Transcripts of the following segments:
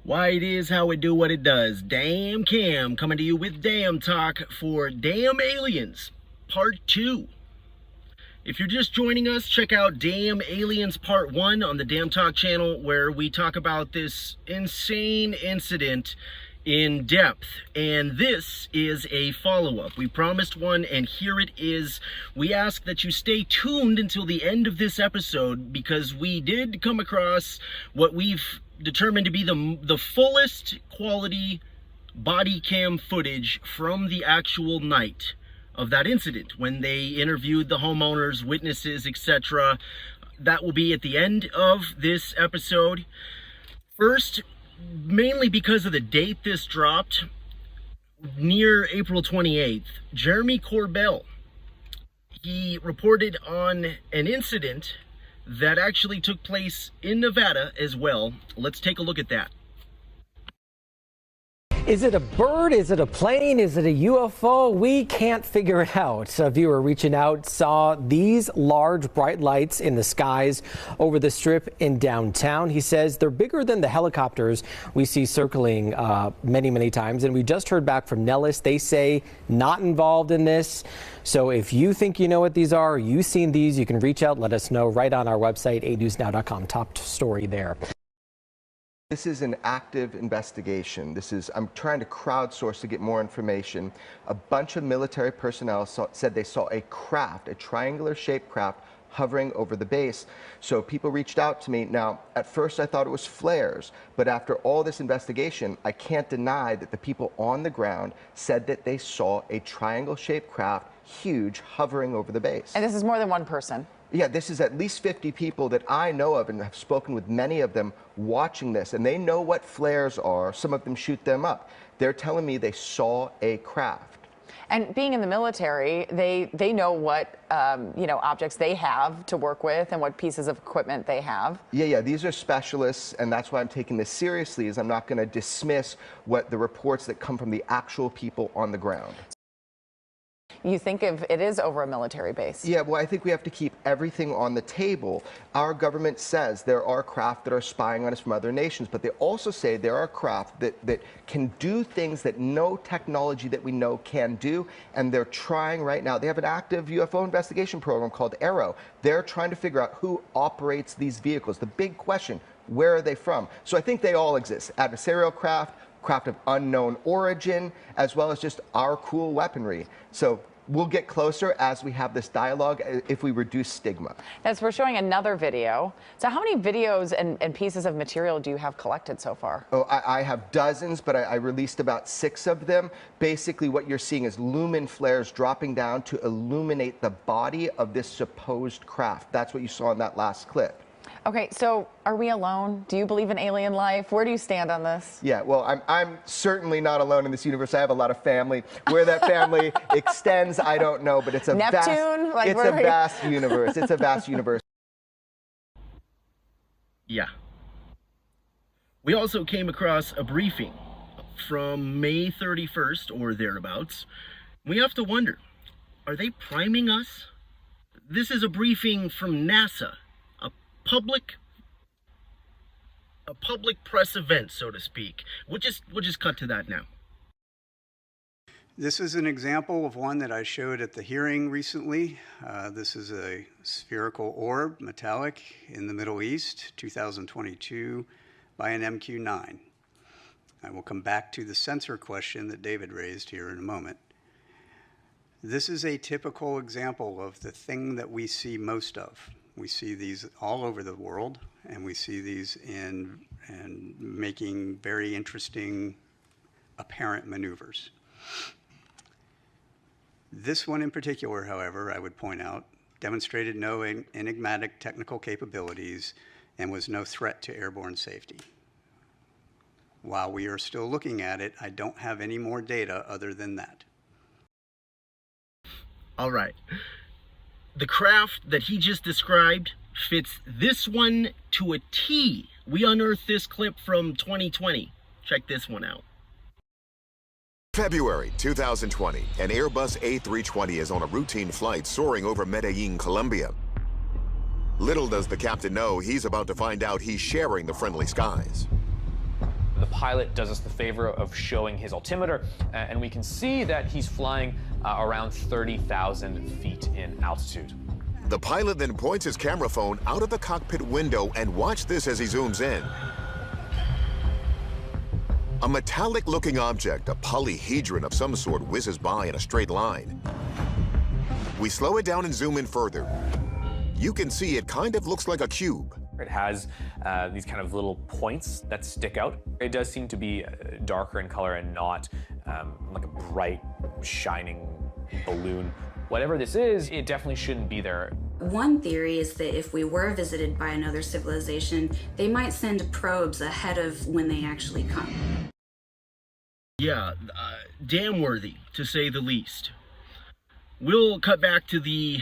Why it is, how it do, what it does. Daamn Cam coming to you with DaamnTalk for Daamn Aliens, Part 2. If you're just joining us, check out Daamn Aliens Part 1 on the DaamnTalk channel, where we talk about this insane incident in depth. And this is a follow-up. We promised one, and here it is. We ask that you stay tuned until the end of this episode, because we did come across what we've determined to be the fullest quality body cam footage from the actual night of that incident, when they interviewed the homeowners, witnesses, etc. That will be at the end of this episode. First, mainly because of the date this dropped, near April 28th, Jeremy Corbell, he reported on an incident that actually took place in Nevada as well. Let's take a look at that. Is it a bird? Is it a plane? Is it a UFO? We can't figure it out. A viewer reaching out saw these large bright lights in the skies over the strip in downtown. He says they're bigger than the helicopters we see circling many times. And we just heard back from Nellis. They say not involved in this. So if you think you know what these are, or you've seen these, you can reach out, let us know right on our website, 8newsnow.com. Top story there. This is an active investigation. I'm trying to crowdsource to get more information. A bunch of military personnel said they saw a craft, a triangular shaped craft, hovering over the base. So people reached out to me. Now, at first I thought it was flares, but after all this investigation, I can't deny that the people on the ground said that they saw a triangle shaped craft, huge, hovering over the base. And this is more than one person. Yeah, this is at least 50 people that I know of and have spoken with many of them watching this, and they know what flares are. Some of them shoot them up. They're telling me they saw a craft. And being in the military, they know what objects they have to work with and what pieces of equipment they have. Yeah, these are specialists, and that's why I'm taking this seriously, is I'm not going to dismiss what the reports that come from the actual people on the ground. You think if it is over a military base? Yeah, well, I think we have to keep everything on the table. Our government says there are craft that are spying on us from other nations, but they also say there are craft that can do things that no technology that we know can do, and they're trying right now. They have an active UFO investigation program called Arrow. They're trying to figure out who operates these vehicles. The big question, where are they from? So I think they all exist. Adversarial craft of unknown origin, as well as just our cool weaponry. So we'll get closer as we have this dialogue, if we reduce stigma. As we're showing another video. So how many videos and pieces of material do you have collected so far? Oh, I have dozens, but I released about 6 of them. Basically, what you're seeing is lumen flares dropping down to illuminate the body of this supposed craft. That's what you saw in that last clip. Okay, so are we alone? Do you believe in alien life? Where do you stand on this? Yeah, well, I'm certainly not alone in this universe. I have a lot of family. Where that family extends, I don't know, but it's a Neptune? vast universe. It's a vast universe. Yeah. We also came across a briefing from May 31st or thereabouts. We have to wonder, are they priming us? This is a briefing from NASA. A public press event, so to speak. We'll just cut to that now. This is an example of one that I showed at the hearing recently. This is a spherical orb, metallic, in the Middle East, 2022, by an MQ-9. I will come back to the sensor question that David raised here in a moment. This is a typical example of the thing that we see most of. We see these all over the world, and we see these in making very interesting apparent maneuvers. This one in particular, however, I would point out, demonstrated no enigmatic technical capabilities and was no threat to airborne safety. While we are still looking at it, I don't have any more data other than that. All right. The craft that he just described fits this one to a T. We unearthed this clip from 2020. Check this one out. February 2020, an Airbus A320 is on a routine flight soaring over Medellin, Colombia. Little does the captain know he's about to find out he's sharing the friendly skies. The pilot does us the favor of showing his altimeter, and we can see that he's flying around 30,000 feet in altitude. The pilot then points his camera phone out of the cockpit window, and watch this as he zooms in. A metallic-looking object, a polyhedron of some sort, whizzes by in a straight line. We slow it down and zoom in further. You can see it kind of looks like a cube. It has these kind of little points that stick out. It does seem to be darker in color and not like a bright, shining balloon. Whatever this is, it definitely shouldn't be there. One theory is that if we were visited by another civilization, they might send probes ahead of when they actually come. Yeah, damn-worthy, to say the least. We'll cut back to the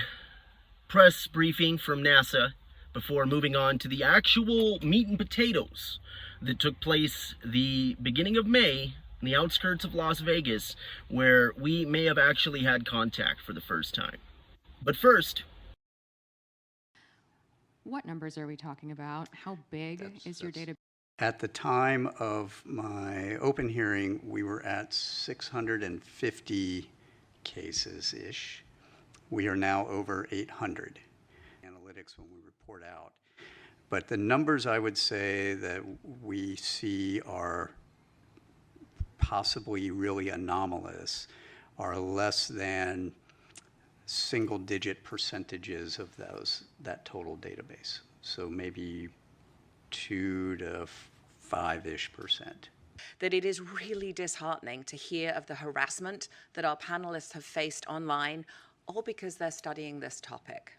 press briefing from NASA before moving on to the actual meat and potatoes that took place the beginning of May in the outskirts of Las Vegas, where we may have actually had contact for the first time. But first... What numbers are we talking about? How big is your data? At the time of my open hearing, we were at 650 cases-ish. We are now over 800 analytics when we report out. But the numbers I would say that we see are possibly really anomalous are less than single-digit percentages of that total database. So maybe 2 to 5-ish%. That it is really disheartening to hear of the harassment that our panelists have faced online, all because they're studying this topic.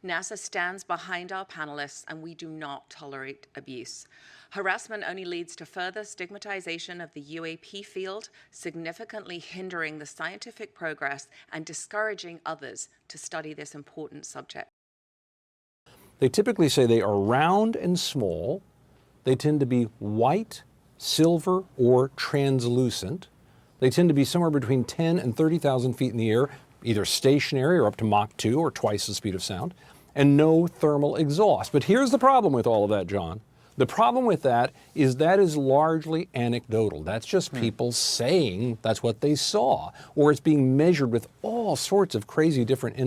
NASA stands behind our panelists, and we do not tolerate abuse. Harassment only leads to further stigmatization of the UAP field, significantly hindering the scientific progress and discouraging others to study this important subject. They typically say they are round and small. They tend to be white, silver, or translucent. They tend to be somewhere between 10 and 30,000 feet in the air, either stationary or up to Mach 2 or twice the speed of sound, and no thermal exhaust. But here's the problem with all of that, John. The problem with that is largely anecdotal. That's just people saying that's what they saw, or it's being measured with all sorts of crazy different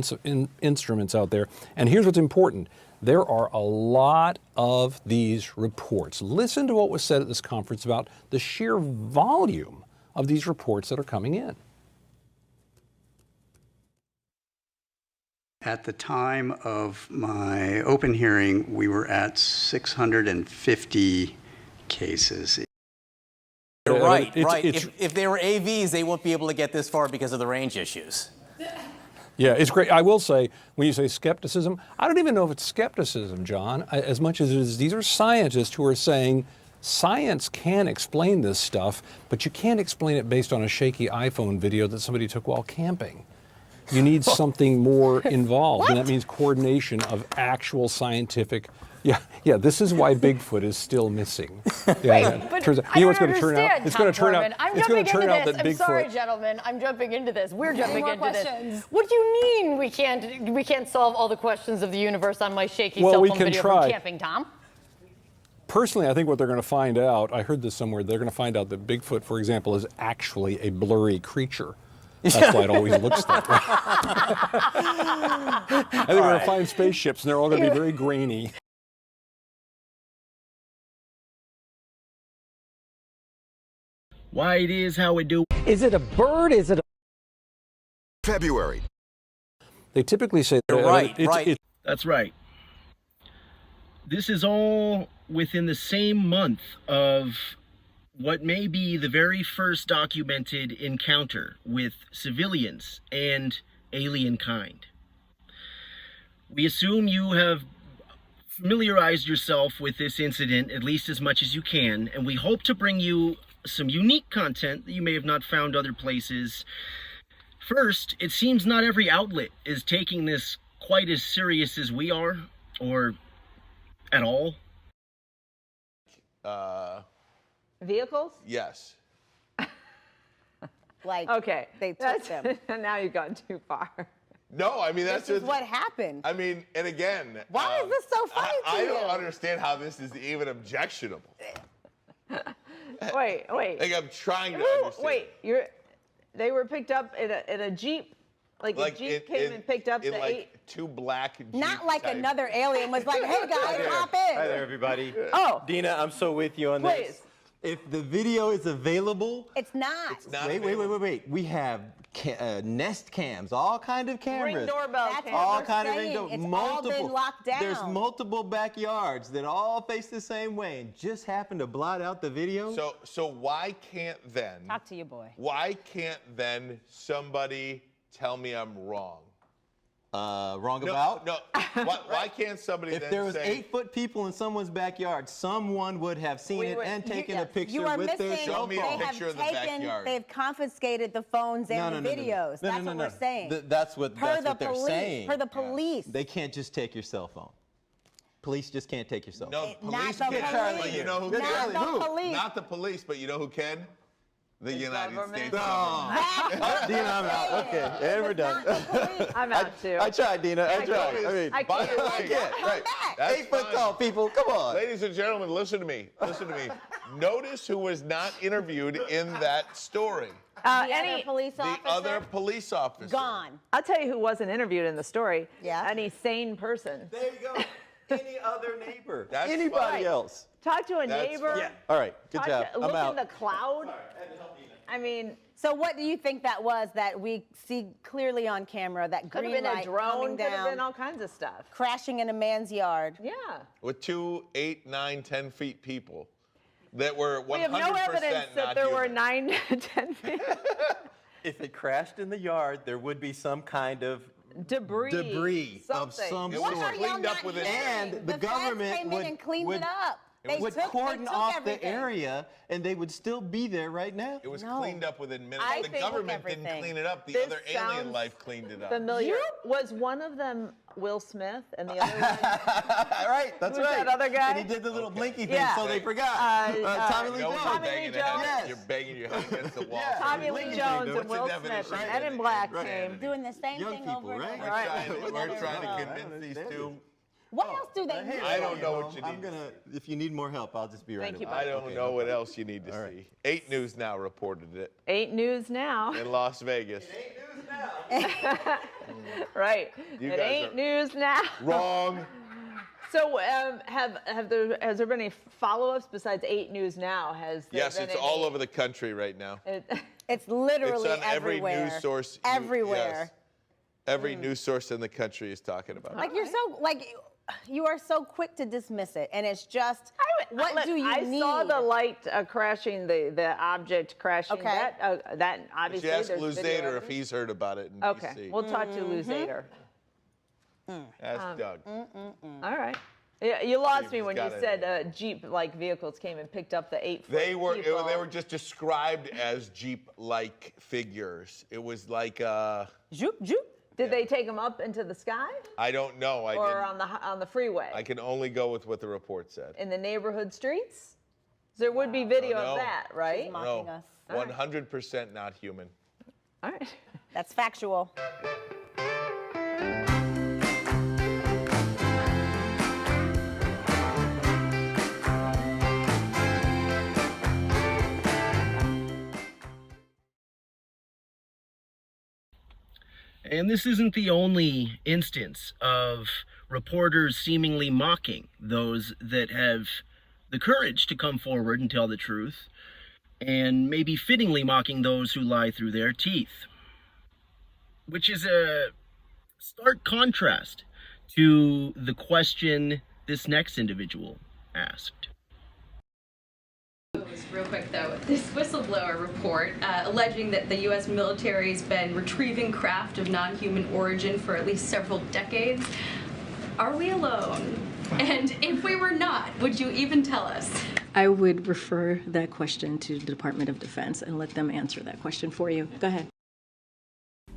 instruments out there. And here's what's important. There are a lot of these reports. Listen to what was said at this conference about the sheer volume of these reports that are coming in. At the time of my open hearing, we were at 650 cases. Right. If they were AVs, they won't be able to get this far because of the range issues. Yeah, it's great. I will say, when you say skepticism, I don't even know if it's skepticism, John, as much as it is these are scientists who are saying science can explain this stuff, but you can't explain it based on a shaky iPhone video that somebody took while camping. You need something more involved, and that means coordination of actual scientific. Yeah, this is why Bigfoot is still missing. Right, but turns out, I don't what's going to turn out? understand, It's going to turn out. I'm It's going to turn out that I'm Bigfoot. sorry, gentlemen. I'm jumping into this. We're jumping into questions. this. What do you mean we can't solve all the questions of the universe on my shaky Well, cell we phone can video try. from camping, Tom? Personally, I think what they're going to find out, I heard this somewhere, they're going to find out that Bigfoot, for example, is actually a blurry creature. That's why it always looks that way. I think we're going to find spaceships, and they're all going to be very grainy. Why it is how it do. Is it a bird? Is it a... February. They typically say That's right. This is all within the same month of what may be the very first documented encounter with civilians and alien kind. We assume you have familiarized yourself with this incident at least as much as you can, and we hope to bring you some unique content that you may have not found other places. First, it seems not every outlet is taking this quite as serious as we are, or at all. Vehicles? Yes. Like, Okay. they took them. Now you've gone too far. No, I mean, that's This is just what happened. I mean, and again, Why is this so funny to I you? don't understand how this is even objectionable. Wait. Like I'm trying to understand. Wait, they were picked up in a Jeep? Like a Jeep came and picked up the like 8? Two black Jeep Not like type. another alien was like, hey guys, hop in. Hi there, everybody. Oh. Dina, I'm so with you on this. If the video is available. It's not. It's not Wait. We have Nest cams, all kind of cameras. Ring doorbell That's cams. what All we're kind of saying. ring doorbell. It's Multiple. all been locked down. There's multiple backyards that all face the same way and just happen to blot out the video. So why can't then? Talk to your boy. Why can't then somebody tell me I'm wrong? Wrong about? No. Why can't somebody If then there was say 8-foot people in someone's backyard, someone would have seen it and taken a picture You are with missing. their cell Show me a phone. picture of the backyard. They've confiscated the phones and the videos. That's what we're saying. That's what they're saying. Per the police. They can't just take your cell phone. Police just can't take your cell phone. no Not police the can't? police. But you know who Not can? the police. Not the police, but you know who can? The United States No. government. Dina, I'm out. Okay, and we're done. I'm out too. I tried, Dina. I tried. can't. I mean, I By the way, right. that's 8 foot fine. tall people. Come on. Ladies and gentlemen, listen to me. Listen to me. Notice who was not interviewed in that story. The other police The officer? other police officer. Gone. I'll tell you who wasn't interviewed in the story. Yeah. Any sane person. There you go. Any other neighbor. That's Anybody fine. else. Talk to a That's neighbor. fine. Yeah. All right. Good job. Look I'm out. in the cloud. I mean, So what do you think that was that we see clearly on camera, that could have green been a light drone, coming could have been down, all kinds of stuff. crashing in a man's yard? Yeah. With 2, 8, 9, 10 feet people that were 100% We have no evidence that not there were human. 9 to 10 feet. If it crashed in the yard, there would be some kind of Debris. of Something. some It sort. was What are y'all cleaned up not within hearing? And the feds government came in and cleaned would it up. They would took cordon off the everything. area, and they would still be there right now. It was No. cleaned up within minutes. I The think government didn't everything. clean it up. The This other alien sounds life cleaned it up. Familiar. Was one of them Will Smith and the other one? Right, that's Who's right. that other guy? And he did the little blinky thing, Yeah. so they forgot. Tommy Lee You know Jones. when Tommy Lee you're banging your head- Jones. You're banging your head against the wall. Yeah. Tommy Blinky Lee thing, Jones dude. and Will What's the Smith definition and of Men in insanity? Black Right. came. Doing the same Young thing people, over and right? over. We're trying to I don't convince these understand two. What else do they Hey, need? I don't know what you I'm need. gonna. If you need more help, I'll just be right Thank you, away. I don't Okay, know no what problem. else you need to All right. see. 8 News Now reported it 8 News Now. in Las Vegas. Right. You It guys ain't are- news now. Wrong. So has there been any follow-ups besides 8 News Now? Has there Yes, been it's any- all over the country right now. It's literally It's on every everywhere. news source. Everywhere. Yes. Every news source in the country is talking about it. Like you're so you are so quick to dismiss it, and it's just what do you need? I saw the light crashing, the object crashing. Okay. That obviously She asked there's Lou video Zader of if it. he's heard about it in Okay, D.C. we'll talk to Lou Zader. Ask Doug. All right. Yeah, you lost me he's when you got it. said Jeep-like vehicles came and picked up the 8-foot They were people. just described as Jeep-like figures. It was like Zoop, zoop. Did they take them up into the sky I don't know. or on the freeway? I can only go with what the report said. In the neighborhood streets? There would be video No. of that, right? Mocking No, us. 100% not human. All right. That's factual. And this isn't the only instance of reporters seemingly mocking those that have the courage to come forward and tell the truth, and maybe fittingly mocking those who lie through their teeth. Which is a stark contrast to the question this next individual asked. Real quick though, this whistleblower report alleging that the U.S. military has been retrieving craft of non-human origin for at least several decades. Are we alone? And if we were not, would you even tell us? I would refer that question to the Department of Defense and let them answer that question for you. Go ahead.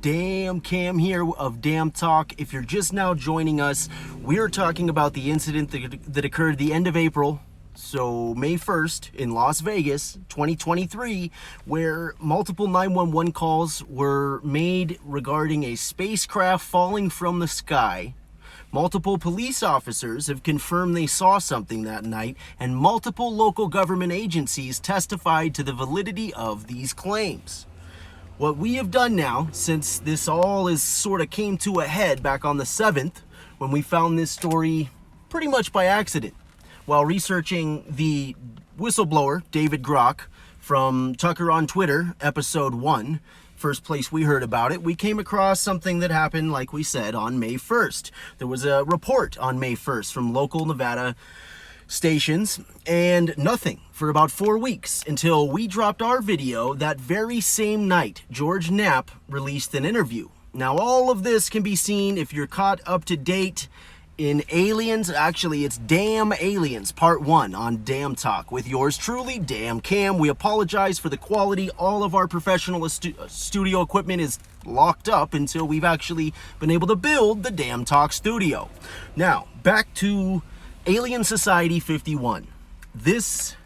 Daamn, Cam here of DaamnTalk. If you're just now joining us, we're talking about the incident that occurred the end of April, so May 1st in Las Vegas, 2023, where multiple 911 calls were made regarding a spacecraft falling from the sky, Multiple police officers have confirmed they saw something that night, and multiple local government agencies testified to the validity of these claims. What we have done now, since this all is sort of came to a head back on the 7th, when we found this story pretty much by accident, while researching the whistleblower, David Grock, from Tucker on Twitter, episode 1, first place we heard about it, we came across something that happened, like we said, on May 1st. There was a report on May 1st from local Nevada stations, and nothing for about 4 weeks until we dropped our video that very same night. George Knapp released an interview. Now, all of this can be seen if you're caught up to date in Aliens. Actually, it's Damn Aliens Part 1 on DaamnTalk with yours truly, Daamn Cam. We apologize for the quality. All of our professional studio equipment is locked up until we've actually been able to build the DaamnTalk studio. Now, back to Alien Society 51. This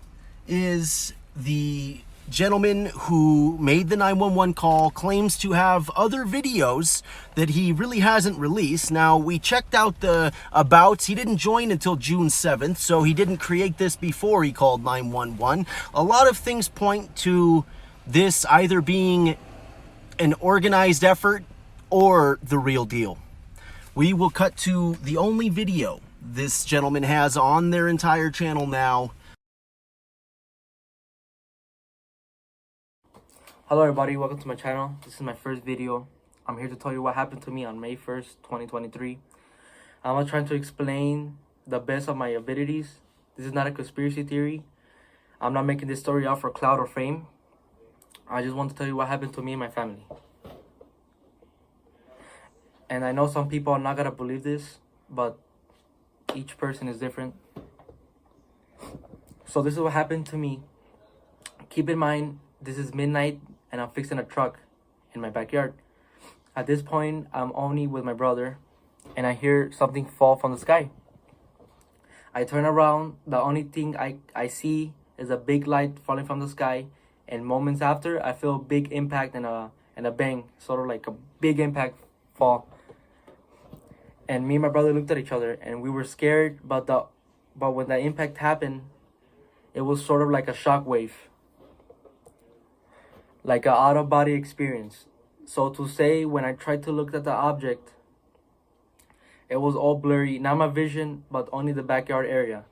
is the gentleman who made the 911 call, claims to have other videos that he really hasn't released. Now, we checked out the abouts. He didn't join until June 7th, so he didn't create this before he called 911. A lot of things point to this either being an organized effort or the real deal. We will cut to the only video this gentleman has on their entire channel now. Hello everybody, welcome to my channel. This is my first video. I'm here to tell you what happened to me on May 1st, 2023. I'm trying to explain the best of my abilities. This is not a conspiracy theory. I'm not making this story out for clout or fame. I just want to tell you what happened to me and my family. And I know some people are not gonna believe this, but each person is different. So this is what happened to me. Keep in mind, this is midnight and I'm fixing a truck in my backyard. At this point, I'm only with my brother and I hear something fall from the sky. I turn around, the only thing I see is a big light falling from the sky, and moments after, I feel a big impact and a bang, sort of like a big impact fall. And me and my brother looked at each other and we were scared, but when the impact happened, it was sort of like a shock wave. Like an out-of-body experience. So to say, when I tried to look at the object, it was all blurry. Not my vision, but only the backyard area.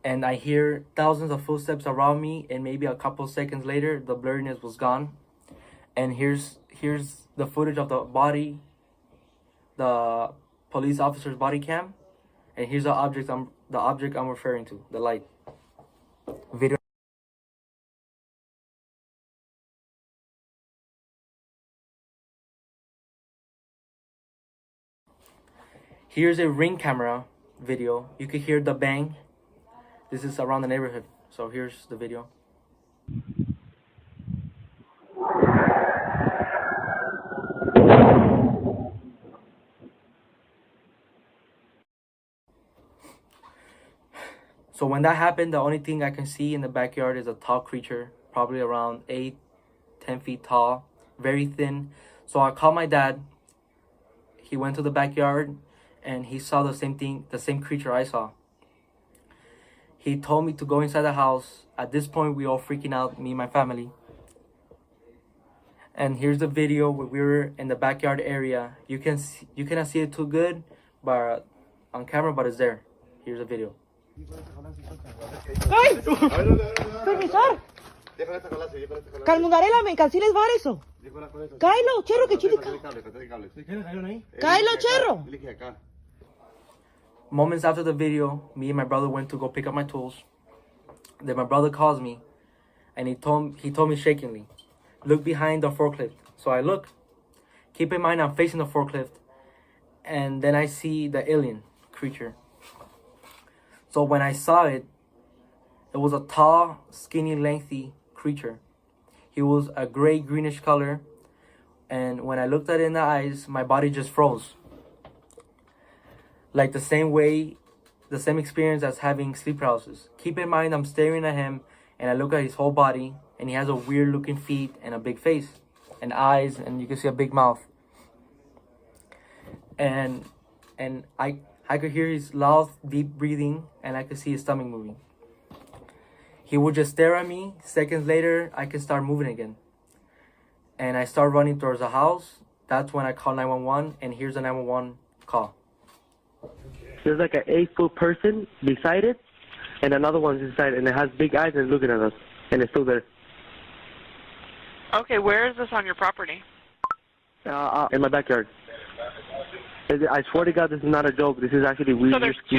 And I hear thousands of footsteps around me, and maybe a couple seconds later, the blurriness was gone. And here's the footage of the body, the police officer's body cam, and here's the object I'm referring to, the light. Video. Here's a Ring camera video. You can hear the bang. This is around the neighborhood. So here's the video. So when that happened, the only thing I can see in the backyard is a tall creature, probably around 8-10 feet tall, very thin. So I called my dad. He went to the backyard and he saw the same thing, the same creature I saw. He told me to go inside the house. At this point, we all freaking out, me and my family. And here's the video where we were in the backyard area. You cannot see it too good, but on camera, but it's there. Here's the video. ¡Ay! ¡Permisar! Calmundarela, me canceles var eso. Cáelo, cherro, que chica. Cáelo, cherro. Moments after the video, me and my brother went to go pick up my tools. Then my brother calls me, and he told me shakingly, look behind the forklift. So I look. Keep in mind I'm facing the forklift, and then I see the alien creature. So when I saw it, it was a tall, skinny, lengthy creature. He was a gray, greenish color, and when I looked at it in the eyes, my body just froze. Like the same experience as having sleep paralysis. Keep in mind I'm staring at him, and I look at his whole body, and he has a weird looking feet and a big face and eyes, and you can see a big mouth. and I could hear his loud, deep breathing, and I could see his stomach moving. He would just stare at me. Seconds later, I could start moving again. And I start running towards the house. That's when I call 911, and here's the 911 call. There's like an 8-foot person beside it, and another one's inside, and it has big eyes and looking at us, and it's still there. Okay, where is this on your property? In my backyard. I swear to God, this is not a joke. This is actually, we're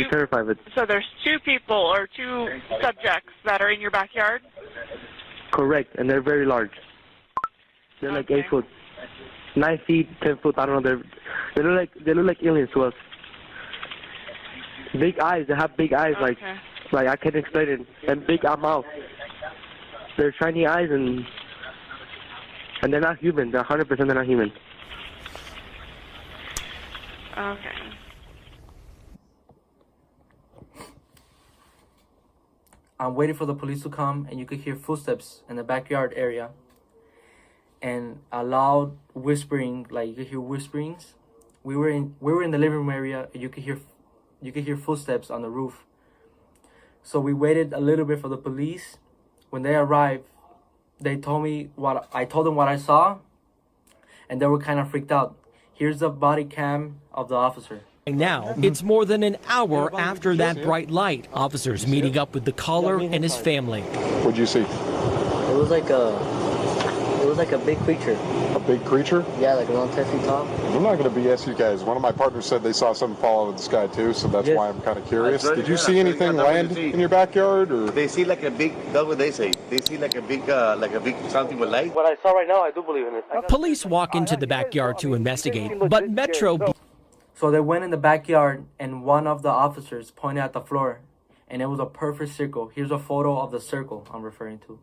terrified of it. So there's 2 people or 2 subjects that are in your backyard? Correct, and they're very large. They're like 8 foot, 9 feet, 10 foot. I don't know. They look like aliens to us. Big eyes. They have big eyes, like I can't explain it, and big mouth. They're shiny eyes, and they're not human. They're 100% they're not human. Okay. I'm waiting for the police to come, and you could hear footsteps in the backyard area, and a loud whispering, like you could hear whisperings. We were in the living room area, and you could hear footsteps on the roof. So we waited a little bit for the police. When they arrived, they told me I told them what I saw, and they were kind of freaked out. Here's the body cam of the officer. Now, it's more than an hour after that bright light. Officers meeting up with the caller and his family. What'd you see? It was like a big creature. A big creature? Yeah, like around 10 feet tall. I'm not going to BS you guys. One of my partners said they saw something fall out of the sky too, so that's why I'm kind of curious. Did you see anything land in your backyard, or? They see like a big, that's what they say. They see like a big something with light. What I saw right now, I do believe in it. Police walk into the backyard to investigate, but Metro... So they went in the backyard, and one of the officers pointed at the floor, and it was a perfect circle. Here's a photo of the circle I'm referring to.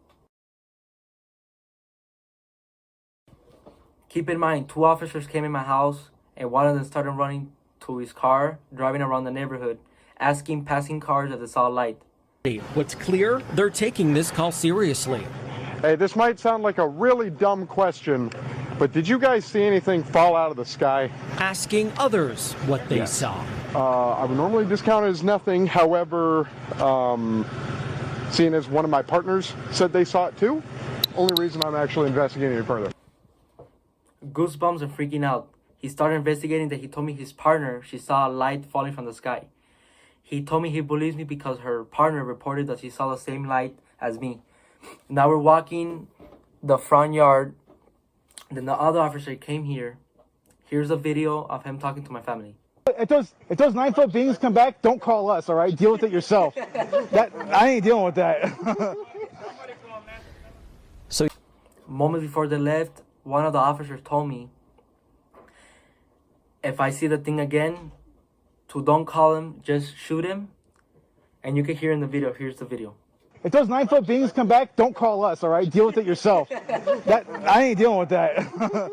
Keep in mind, 2 officers came in my house, and one of them started running to his car, driving around the neighborhood, asking passing cars if they saw light. What's clear, they're taking this call seriously. Hey, this might sound like a really dumb question, but did you guys see anything fall out of the sky? Asking others what they saw. I would normally discount it as nothing. However, seeing as one of my partners said they saw it too, only reason I'm actually investigating it further. Goosebumps and freaking out. He started investigating that he told me his partner, she saw a light falling from the sky. He told me he believes me because her partner reported that she saw the same light as me. Now we're walking the front yard. Then the other officer came here. Here's a video of him talking to my family. If those 9-foot beings come back, don't call us, all right? Deal with it yourself. I ain't dealing with that. So, moments before they left, one of the officers told me, if I see the thing again, to don't call him, just shoot him. And you can hear in the video, here's the video. If those 9-foot beings come back, don't call us, all right? Deal with it yourself. I ain't dealing with that.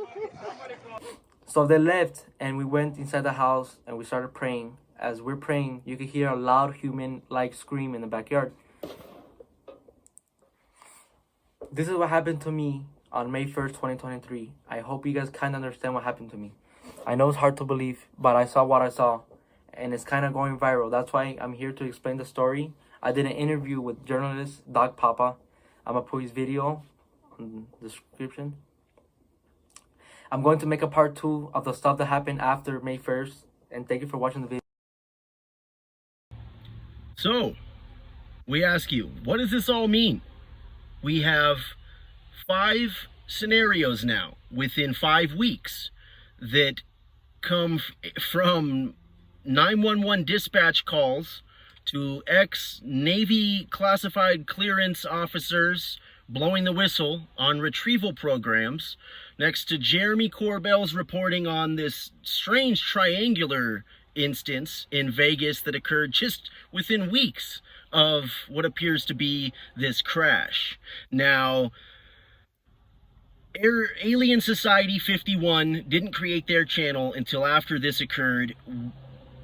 So they left, and we went inside the house, and we started praying. As we're praying, you could hear a loud human-like scream in the backyard. This is what happened to me on May 1st, 2023. I hope you guys kind of understand what happened to me. I know it's hard to believe, but I saw what I saw, and it's kind of going viral. That's why I'm here to explain the story. I did an interview with journalist Doc Papa. I'm going to put his video in the description. I'm going to make a part 2 of the stuff that happened after May 1st, and thank you for watching the video. So, we ask you, what does this all mean? We have 5 scenarios now within 5 weeks that come from 911 dispatch calls to ex-Navy classified clearance officers blowing the whistle on retrieval programs, next to Jeremy Corbell's reporting on this strange triangular instance in Vegas that occurred just within weeks of what appears to be this crash. Now, Alien Society 51 didn't create their channel until after this occurred.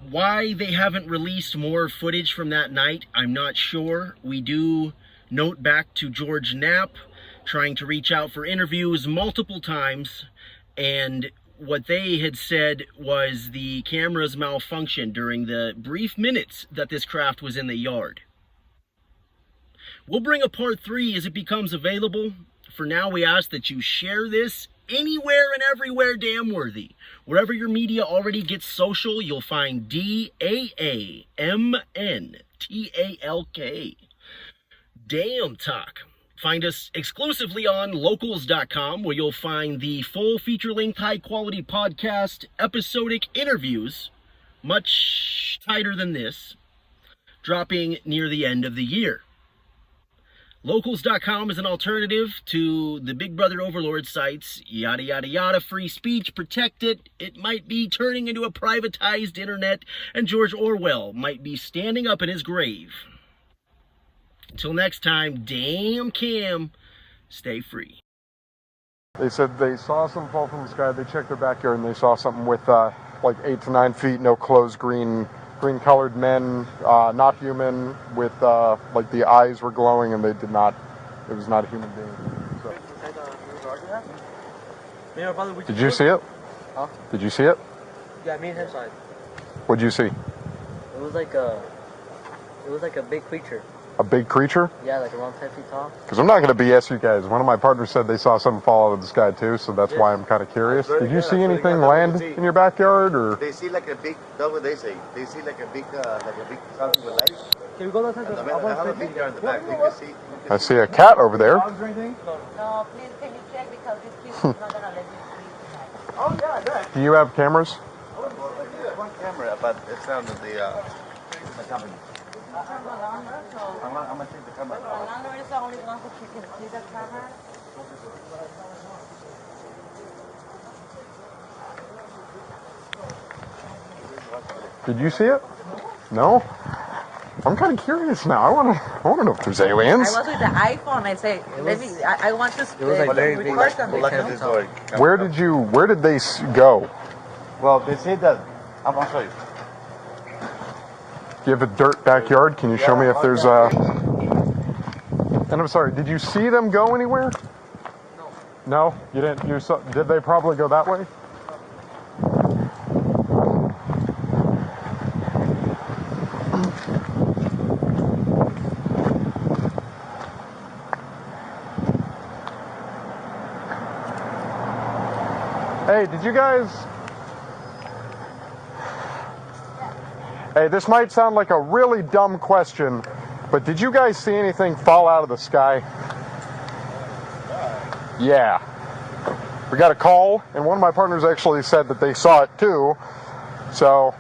Why they haven't released more footage from that night, I'm not sure. We do note back to George Knapp trying to reach out for interviews multiple times, and what they had said was the cameras malfunctioned during the brief minutes that this craft was in the yard. We'll bring a part 3 as it becomes available. For now, we ask that you share this anywhere and everywhere Daamnworthy. Wherever your media already gets social, you'll find DaamnTalk. DaamnTalk. Find us exclusively on locals.com, where you'll find the full feature-length high-quality podcast, episodic interviews, much tighter than this, dropping near the end of the year. Locals.com is an alternative to the Big Brother overlord sites, yada yada yada, free speech, protect it. It might be turning into a privatized internet, and George Orwell might be standing up in his grave. Until next time, damn Cam, stay free. They said they saw something fall from the sky. They checked their backyard and they saw something with like 8 to 9 feet, no clothes, green-colored men, not human, with like the eyes were glowing and they did not. It was not a human being. So. Did you see it? Huh? Did you see it? Yeah, me and him saw it. What'd you see? It was like a big creature. A big creature? Yeah, like around 10 feet tall. Because I'm not going to BS you guys. One of my partners said they saw something fall out of the sky too, so that's why I'm kind of curious. Did you see anything land in your backyard, or? They see like a big, that's what they say. They see like a big something with lights. Can we go outside? I have a big in the back. You can see. I see a cat over there. No, please, can you check because this kid is not going to let you sleep. Oh yeah, that. Do you have cameras? One camera, but it's down to the company. I'm gonna take the camera. The landlord is the only one who can see the camera. Did you see it? No? I'm kind of curious now. I want to know if there's aliens. I was with the iPhone. I say, I want to record something. Where did they go? Well, they say that. I'm gonna show you. Do you have a dirt backyard? Can you show me if there's And I'm sorry, did you see them go anywhere? No. No? You didn't? Did they probably go that way? Hey, did you guys... Hey, this might sound like a really dumb question, but did you guys see anything fall out of the sky? Yeah. We got a call, and one of my partners actually said that they saw it too. So,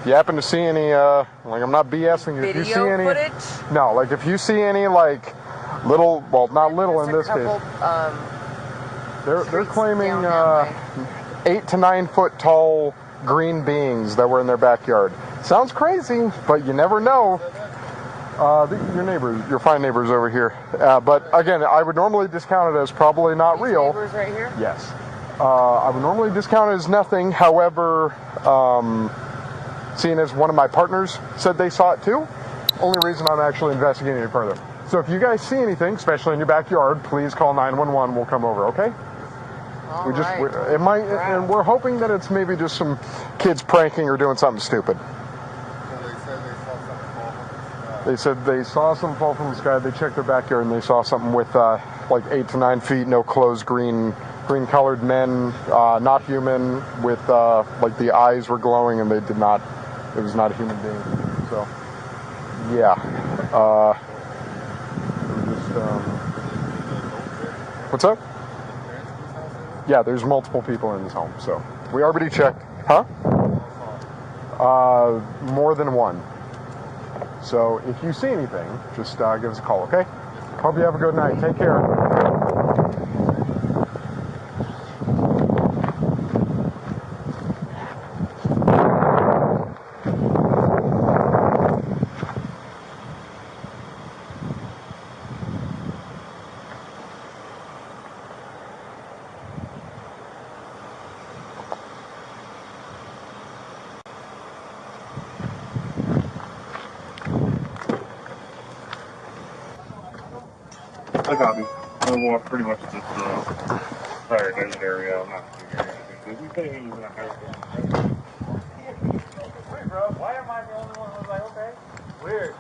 if you happen to see any, like, I'm not BSing you. If you see any footage? No, like if you see any, like, little, well, not little in this case. They're claiming 8 to 9 foot tall green beings that were in their backyard. Sounds crazy, but you never know. Your neighbors, your fine neighbors over here. But again, I would normally discount it as probably not real. Neighbors right here? Yes. I would normally discount it as nothing. However, seeing as one of my partners said they saw it too, only reason I'm actually investigating it further. So if you guys see anything, especially in your backyard, please call 911. We'll come over, okay? It might, and we're hoping that it's maybe just some kids pranking or doing something stupid. They said they saw something fall from the sky. They checked their backyard and they saw something with like 8 to 9 feet, no clothes, green-colored men, not human, with like the eyes were glowing and they did not. It was not a human being. So, yeah. What's up? Yeah, there's multiple people in this home, so we already checked. Huh? More than one. So if you see anything, just give us a call, okay? Hope you have a good night. Take care. I copy. We'll walk pretty much this entire desert area. I'm not figuring anything. bro. Why am I the only one who's like, okay? Weird.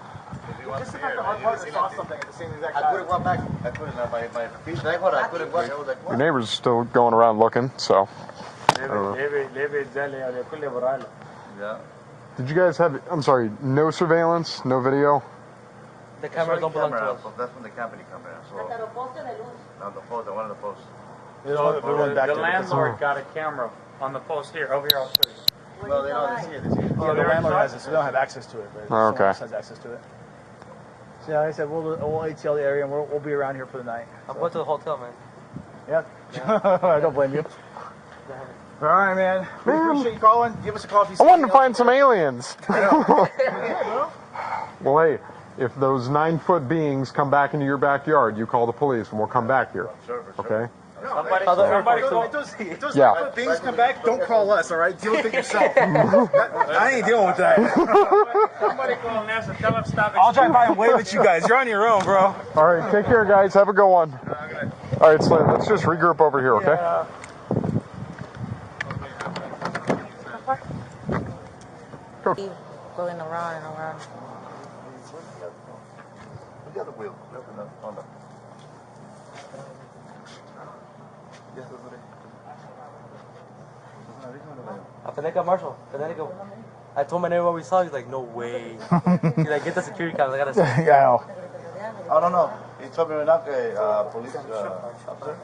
Just the fact that our partner saw something at the same exact time. I couldn't walk back. I couldn't. My feet. I couldn't walk. I was like, Your neighbor's still going around looking, so. I don't know. Yeah. Did you guys have, I'm sorry, no surveillance, no video? The cameras don't belong to us. That's from the company camera. So. On the post, one of the posts. The landlord got a camera on the post here. Over here, I'll show you. Well, they don't see it. Yeah, the landlord has it, so they don't have access to it. But someone else has access to it. So yeah, like I said, we'll ATL the area and we'll be around here for the night. I'm going to the hotel, man. Yeah. I don't blame you. All right, man. We appreciate you calling. Give us a call if you see I wanted to anything find some aliens. Well, hey, if those 9-foot beings come back into your backyard, you call the police and we'll come back here. Okay? Somebody call. If those things come back, don't call us, all right? Deal with it yourself. I ain't dealing with that. Somebody call NASA. Tell them stop. I'll drive by and wave at you guys. You're on your own, bro. All right, take care, guys. Have a good one. All right, so let's just regroup over here, okay? Yeah. Go. Going around and around. The other wheel. On the. Marshall. I told my neighbor what we saw. He's like, no way. He's like, get the security cameras. I gotta see. Yeah, I know. I don't know. He told me not police officer.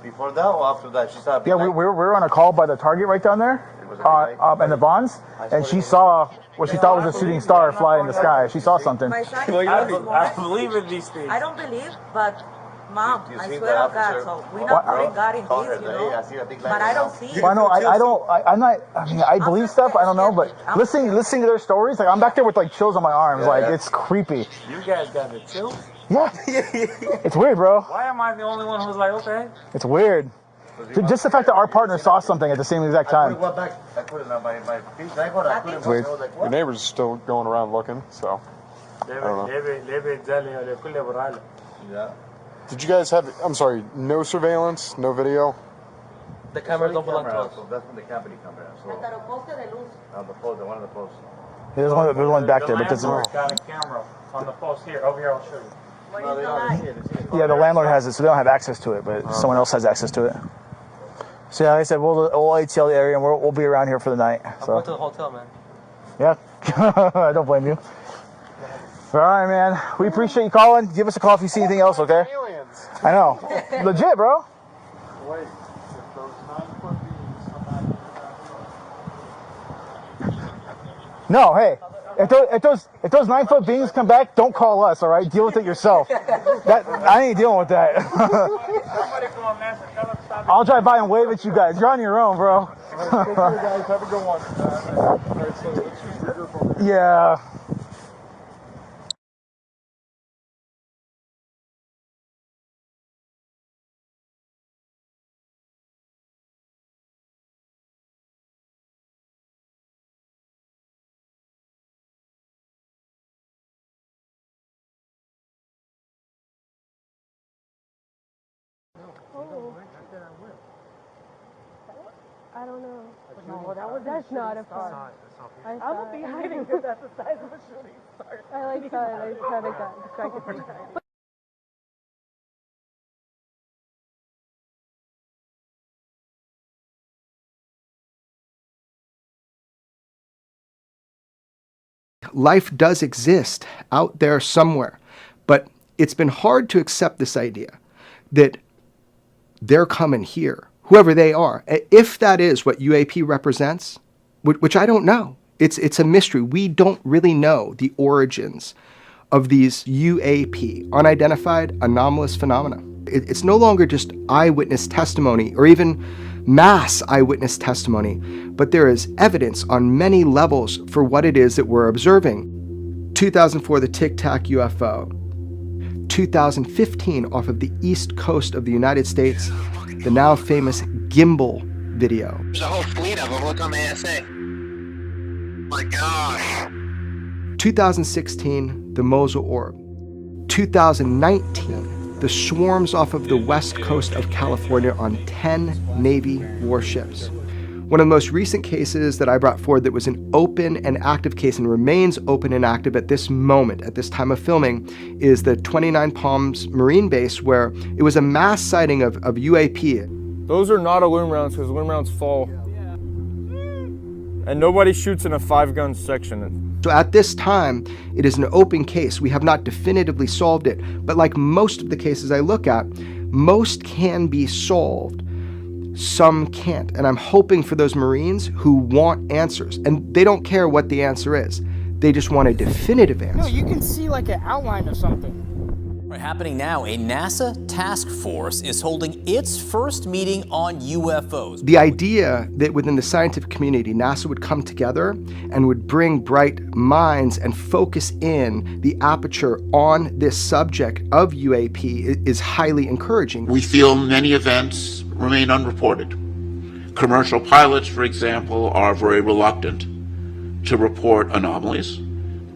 Before that or after that? She saw. Yeah, we were on a call by the Target right down there, in the Bonds, and she saw what she thought was a shooting star fly in the sky. She saw something. I believe in these things. I don't believe, but Mom, I swear to God, so we're not putting God in this, you know. But I don't see it. Well, no, I'm not. I mean, I believe stuff. I don't know, but listening to their stories, like I'm back there with like chills on my arms. Like it's creepy. You guys got the chills? Yeah. It's weird, bro. Why am I the only one who's like, okay? It's weird. Just the fact that our partner saw something at the same exact time. I couldn't. My feet. I couldn't. It's weird. Your neighbor's still going around looking, so. I don't know. Yeah. Did you guys have, I'm sorry, no surveillance, no video? The cameras don't belong to us. That's from the company camera. So. On the post, one of the posts. There's one back there, but doesn't. The landlord got a camera on the post here. Over here, I'll show you. No, they don't see it. Yeah, the landlord has it, so they don't have access to it, but someone else has access to it. So yeah, like I said, we'll ATL the area and we'll be around here for the night. I'm going to the hotel, man. Yeah, I don't blame you. All right, man. We appreciate you calling. Give us a call if you see anything else, okay? Aliens. I know. Legit, bro. Wait, if those 9-foot beings come back. No, hey. If those 9-foot beings come back, don't call us, all right? Deal with it yourself. I ain't dealing with that. I'll drive by and wave at you guys. You're on your own, bro. Take care, guys. Have a good one. All right, so let's just regroup over here. Yeah. I don't know. No, that's not a fun. I would be hiding because that's the size of a shooting star. I like that. I kind of got distracted. Life does exist out there somewhere, but it's been hard to accept this idea that they're coming here, whoever they are. If that is what UAP represents, which I don't know, it's a mystery. We don't really know the origins of these UAP, unidentified anomalous phenomena. It's no longer just eyewitness testimony or even mass eyewitness testimony, but there is evidence on many levels for what it is that we're observing. 2004, the Tic Tac UFO. 2015, off of the east coast of the United States, the now famous gimbal video. There's a whole fleet of them. Look on the ASA. My gosh. 2016, the Mosul orb. 2019, the swarms off of the west coast of California on 10 Navy warships. One of the most recent cases that I brought forward that was an open and active case and remains open and active at this moment, at this time of filming, is the 29 Palms Marine Base, where it was a mass sighting of UAP. Those are not aluminum rounds because aluminum rounds fall. And nobody shoots in a 5-gun section. So at this time, it is an open case. We have not definitively solved it, but like most of the cases I look at, most can be solved. Some can't. And I'm hoping for those Marines who want answers. And they don't care what the answer is. They just want a definitive answer. No, you can see like an outline of something. Happening now, a NASA task force is holding its first meeting on UFOs. The idea that within the scientific community, NASA would come together and would bring bright minds and focus in the aperture on this subject of UAP is highly encouraging. We feel many events remain unreported. Commercial pilots, for example, are very reluctant to report anomalies.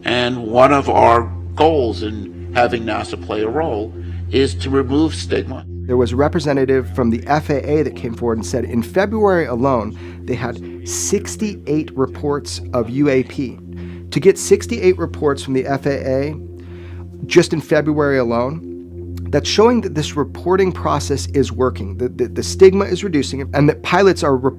And one of our goals in having NASA play a role is to remove stigma. There was a representative from the FAA that came forward and said in February alone, they had 68 reports of UAP. To get 68 reports from the FAA just in February alone, that's showing that this reporting process is working, that the stigma is reducing, and that pilots are reporting